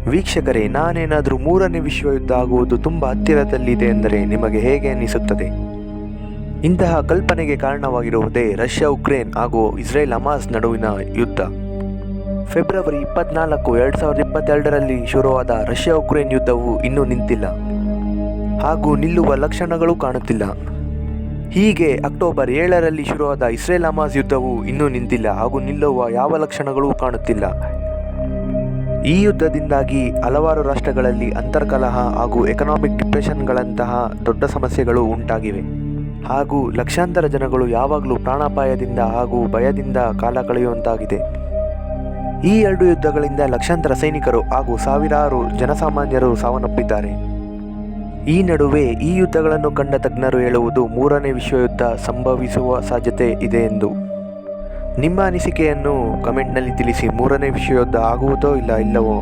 ವೀಕ್ಷಕರೇ, ನಾನೇನಾದರೂ ಮೂರನೇ ವಿಶ್ವಯುದ್ಧ ಆಗುವುದು ತುಂಬ ಹತ್ತಿರದಲ್ಲಿದೆ ಎಂದರೆ ನಿಮಗೆ ಹೇಗೆ ಅನಿಸುತ್ತದೆ? ಇಂತಹ ಕಲ್ಪನೆಗೆ ಕಾರಣವಾಗಿರುವುದೇ ರಷ್ಯಾ ಉಕ್ರೇನ್ ಹಾಗೂ ಇಸ್ರೇಲ್ ಹಮಾಸ್ ನಡುವಿನ ಯುದ್ಧ. ಫೆಬ್ರವರಿ 24, 2022ರಲ್ಲಿ ಶುರುವಾದ ರಷ್ಯಾ ಉಕ್ರೇನ್ ಯುದ್ಧವು ಇನ್ನೂ ನಿಂತಿಲ್ಲ ಹಾಗೂ ನಿಲ್ಲುವ ಲಕ್ಷಣಗಳು ಕಾಣುತ್ತಿಲ್ಲ. ಹೀಗೆ ಅಕ್ಟೋಬರ್ 7ರಲ್ಲಿ ಶುರುವಾದ ಇಸ್ರೇಲ್ ಹಮಾಸ್ ಯುದ್ಧವು ಇನ್ನೂ ನಿಂತಿಲ್ಲ ಹಾಗೂ ನಿಲ್ಲುವ ಯಾವ ಲಕ್ಷಣಗಳೂ ಕಾಣುತ್ತಿಲ್ಲ. ಈ ಯುದ್ಧದಿಂದಾಗಿ ಹಲವಾರು ರಾಷ್ಟ್ರಗಳಲ್ಲಿ ಅಂತರ್ಕಲಹ ಹಾಗೂ ಎಕನಾಮಿಕ್ ಡಿಪ್ರೆಷನ್ಗಳಂತಹ ದೊಡ್ಡ ಸಮಸ್ಯೆಗಳು ಉಂಟಾಗಿವೆ ಹಾಗೂ ಲಕ್ಷಾಂತರ ಜನಗಳು ಯಾವಾಗಲೂ ಪ್ರಾಣಾಪಾಯದಿಂದ ಹಾಗೂ ಭಯದಿಂದ ಕಾಲ ಕಳೆಯುವಂತಾಗಿದೆ. ಈ ಎರಡು ಯುದ್ಧಗಳಿಂದ ಲಕ್ಷಾಂತರ ಸೈನಿಕರು ಹಾಗೂ ಸಾವಿರಾರು ಜನಸಾಮಾನ್ಯರು ಸಾವನ್ನಪ್ಪಿದ್ದಾರೆ. ಈ ನಡುವೆ ಈ ಯುದ್ಧಗಳನ್ನು ಕಂಡ ತಜ್ಞರು ಹೇಳುವುದು ಮೂರನೇ ವಿಶ್ವಯುದ್ಧ ಸಂಭವಿಸುವ ಸಾಧ್ಯತೆ ಇದೆ ಎಂದು. ನಿಮ್ಮ ಅನಿಸಿಕೆಯನ್ನು ಕಮೆಂಟ್ನಲ್ಲಿ ತಿಳಿಸಿ. ಮೂರನೇ ವಿಶ್ವಯುದ್ಧ ಆಗುವುದೋ ಇಲ್ಲವೋ